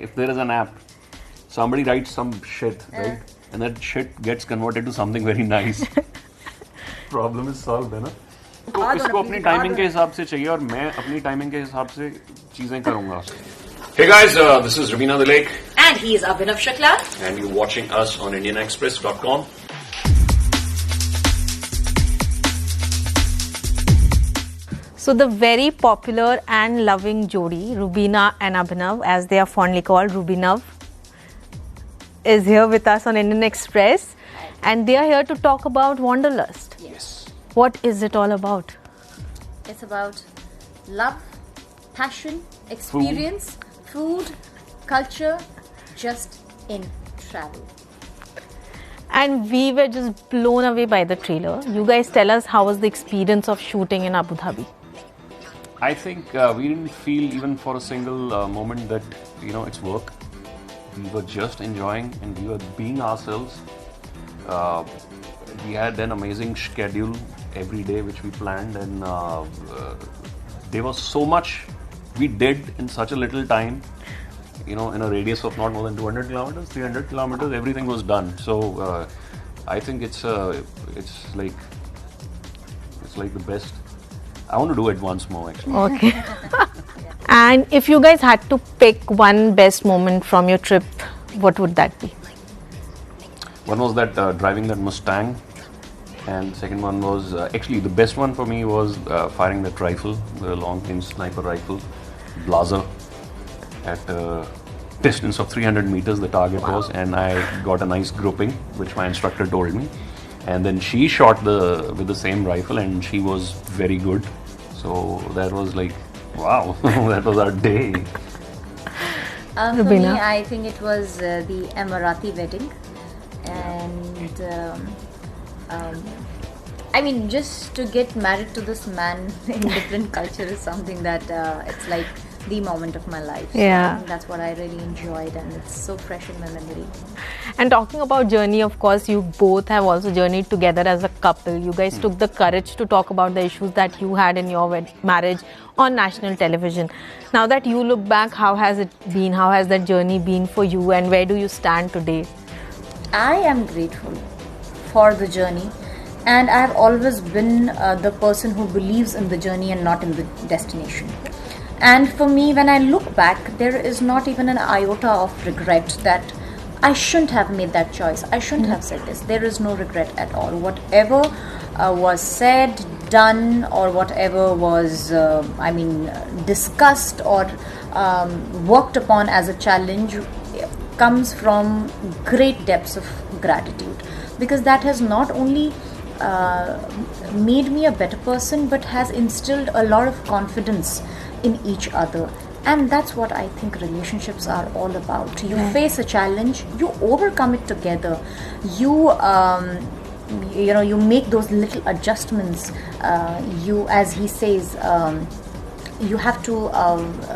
if there is an app, somebody writes some shit, right? And that shit gets converted to something very nice. Problem is solved, है ना? तो इसको अपनी timing के हिसाब से चाहिए और मैं अपनी टाइमिंग के हिसाब से चीजें करूंगा. Hey guys, this is Rubinav. And he is Abhinav Shukla. And you're watching us on IndianExpress.com. So the very popular and loving jodi, Rubina and Abhinav, as they are fondly called, Rubinav, is here with us on Indian Express, and they are here to talk about Wanderlust. Yes. What is it all about? It's about love, passion, experience, food, culture, just in travel. And we were just blown away by the trailer. You guys tell us, how was the experience of shooting in Abu Dhabi? I think we didn't feel even for a single moment that, it's work. We were just enjoying and we were being ourselves. We had an amazing schedule every day which we planned, and there was so much we did in such a little time. In a radius of not more than 200 kilometers, 300 kilometers, everything was done. So I think it's like the best. I want to do it once more, actually. Okay. And if you guys had to pick one best moment from your trip, what would that be? One was that driving that Mustang, and second one was actually the best one for me was firing that rifle, the long-range sniper rifle, Blazer, at a distance of 300 meters. The target was, and I got a nice grouping, which my instructor told me. And then she shot with the same rifle, and she was very good. So that was like, wow, that was our day. For me, I think it was the Emirati wedding, and I mean, just to get married to this man in different culture is something that it's like the moment of my life. So I think that's what I really enjoyed, and it's so fresh in my memory. And talking about journey, of course, you both have also journeyed together as a couple. You guys took the courage to talk about the issues that you had in your marriage on national television. Now that you look back, how has it been? How has that journey been for you, and where do you stand today? I am grateful for the journey, and I have always been the person who believes in the journey and not in the destination. And for me, when I look back, there is not even an iota of regret that I shouldn't have made that choice. I shouldn't have said this. There is no regret at all. Whatever was said, done, or whatever was, discussed or worked upon as a challenge comes from great depths of gratitude, because that has not only made me a better person, but has instilled a lot of confidence in each other. And that's what I think relationships are all about. You face a challenge, you overcome it together, you make those little adjustments. You, as he says, you have to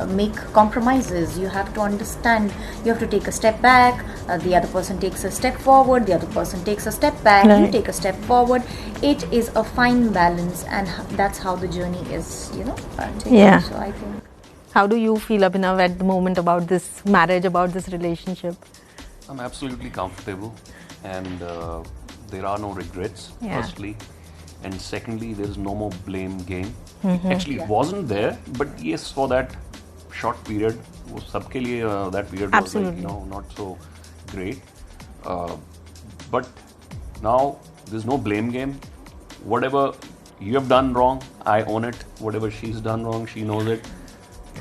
make compromises, you have to understand, you have to take a step back, the other person takes a step forward, the other person takes a step back, you take a step forward. It is a fine balance, and that's how the journey is, taken. So I think. How do you feel, Abhinav, at the moment about this marriage, about this relationship? I'm absolutely comfortable, and there are no regrets, firstly. And secondly, there's no more blame game. Actually, it wasn't there, but yes, for that short period, sabke liye, that period was like, not so great. But now there's no blame game. Whatever you have done wrong, I own it. Whatever she's done wrong, she knows it.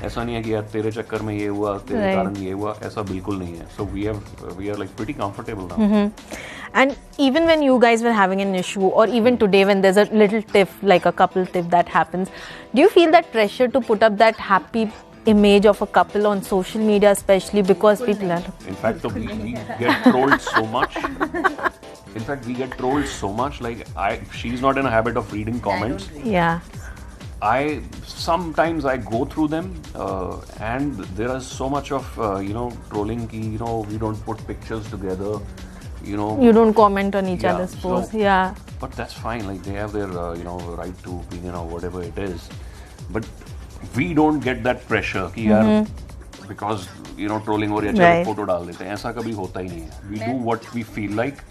ऐसा नहीं है कि यार तेरे चक्कर में ये हुआ, तेरे कारण ये हुआ, ऐसा बिल्कुल नहीं है. So we are like pretty comfortable now. And even when you guys were having an issue, or even today when there's a little tiff, like a couple tiff that happens, do you feel that pressure to put up that happy image of a couple on social media, especially because people are... In fact, we get trolled so much. Like, she's not in a habit of reading comments. Yeah. Sometimes I go through them, and there is so much of trolling ki, we don't put pictures together, you don't comment on each other's posts. But that's fine, like they have their right to opinion or whatever it is, but we don't get that pressure ki, because trolling हो रही है, चलो photo डाल देते हैं, ऐसा कभी होता ही नहीं है. We do what we feel like,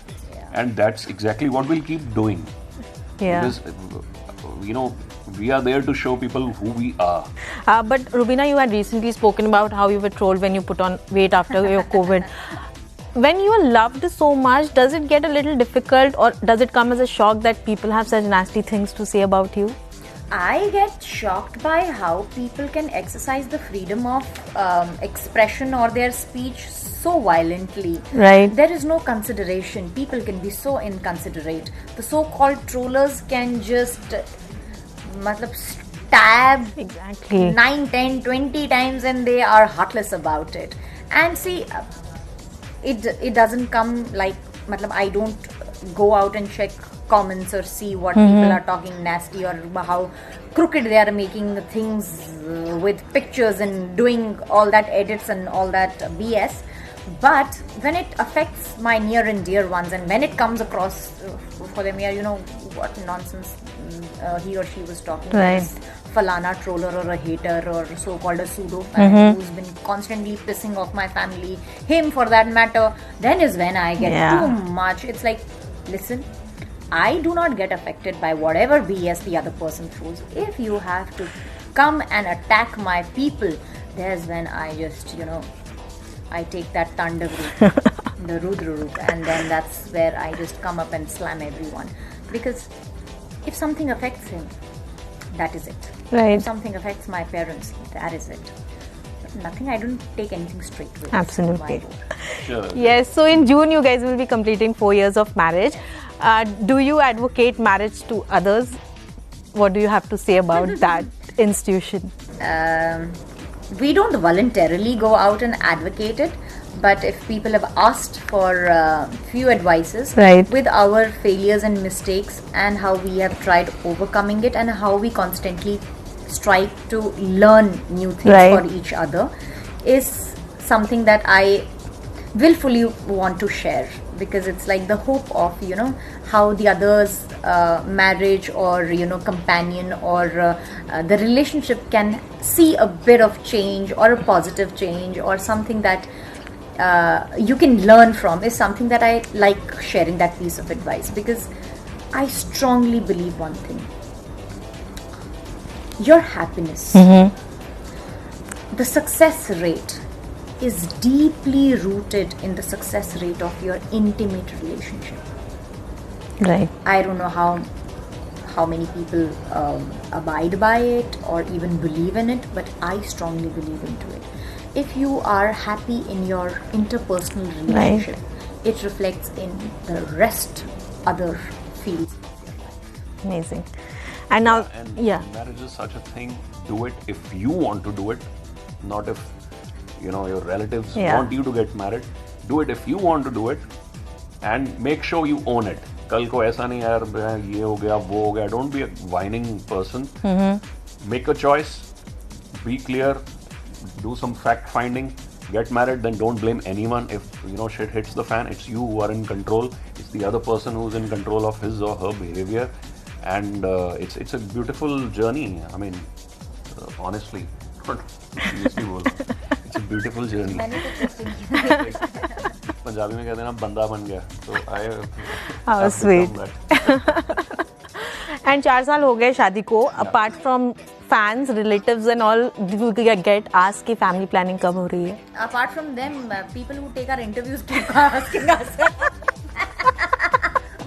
and that's exactly what we'll keep doing. Because we are there to show people who we are. But Rubina, you had recently spoken about how you were trolled when you put on weight after your COVID. When you are loved so much, does it get a little difficult, or does it come as a shock that people have such nasty things to say about you? I get shocked by how people can exercise the freedom of expression or their speech so violently. Right. There is no consideration. People can be so inconsiderate. The so-called trollers can just stab Exactly 9, 10, 20 times and they are heartless about it. And see, it doesn't come like, I don't go out and check comments or see what people are talking nasty or how crooked they are making things with pictures and doing all that edits and all that BS. But when it affects my near and dear ones, and when it comes across for them, what nonsense he or she was talking about, this falana troller or a hater or so-called a pseudo fan who's been constantly pissing off my family, him for that matter, then is when I get too much. It's like, listen, I do not get affected by whatever BS the other person throws. If you have to come and attack my people, there's when I just, I take that thunder root, the Rudra root, and then that's where I just come up and slam everyone. Because if something affects him, that is it. Right. If something affects my parents, that is it. But nothing, I don't take anything straight with Absolutely. Sure. Yes, so in June you guys will be completing 4 years of marriage. Do you advocate marriage to others? What do you have to say about that institution? We don't voluntarily go out and advocate it, but if people have asked for few advices with our failures and mistakes and how we have tried overcoming it and how we constantly strive to learn new things for each other, is something that I willfully want to share, because it's like the hope of how the other's marriage or companion or the relationship can see a bit of change or a positive change or something that you can learn from, is something that I like sharing, that piece of advice, because I strongly believe one thing: your happiness, the success rate is deeply rooted in the success rate of your intimate relationship. Right. I don't know how many people abide by it or even believe in it, but I strongly believe into it. If you are happy in your interpersonal relationship, it reflects in the rest other fields of your life. Amazing. And now, marriage is such a thing. Do it if you want to do it, not if your relatives want you to get married. Do it if you want to do it, and make sure you own it. कल को ऐसा नहीं यार ये हो गया वो हो गया. Don't be a whining person. Make a choice. Be clear. Do some fact finding. Get married. Then don't blame anyone. If shit hits the fan, it's you who are in control. It's the other person who's in control of his or her behavior. And it's a beautiful journey. I mean, honestly, seriously बोलो. It's a beautiful journey. Punjabi में कहते हैं ना बंदा बन गया. So how sweet. And 4 साल हो गए शादी को. Apart from fans, relatives and all, do you get asked कि family planning कब हो रही है? Apart from them, people who take our interviews keep asking us.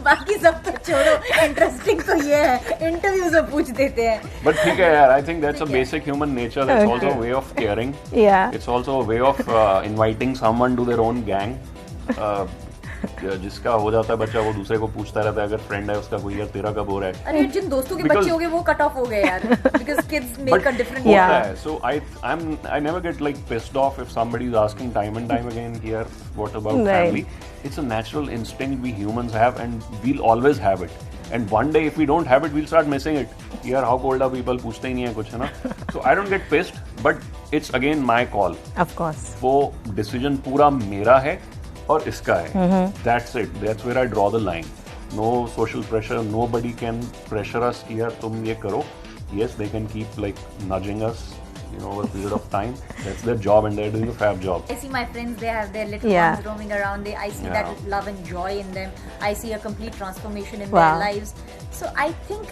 बाकी सब तो छोड़ो, इंटरेस्टिंग तो ये है, इंटरव्यूज में पूछ देते हैं. But ठीक है यार, I think that's a basic human nature. That's also a way of caring. Yeah. It's also a way of inviting someone to their own gang. जिसका हो जाता है बच्चा वो दूसरे को पूछता रहता है, अगर फ्रेंड है उसका कोई यार तेरा कब हो रहा है. अरे जिन दोस्तों के बच्चे हो गए वो कट ऑफ हो गए यार, because kids make a different. So I never get like pissed off if somebody is asking time and time again here what about family. It's a natural instinct we humans have, and we'll always have it. And one day if we don't have it, we'll start missing it. Here, how cold are people? पूछते ही नहीं है कुछ, है ना? So I don't get pissed, but it's again my call. Of course. वो decision पूरा मेरा है और इसका है. That's it. That's where I draw the line. No social pressure. Nobody can pressure us कि यार तुम ये करो. Yes, they can keep like nudging us over a period of time. That's their job, and they're doing a fab job. I see my friends; they have their little Yeah. ones roaming around. I see Yeah. that love and joy in them. I see a complete transformation in Wow. their lives. So I think,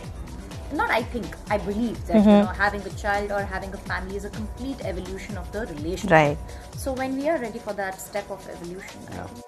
I believe that having a child or having a family is a complete evolution of the relationship. Right. So when we are ready for that step of evolution, I Yeah. think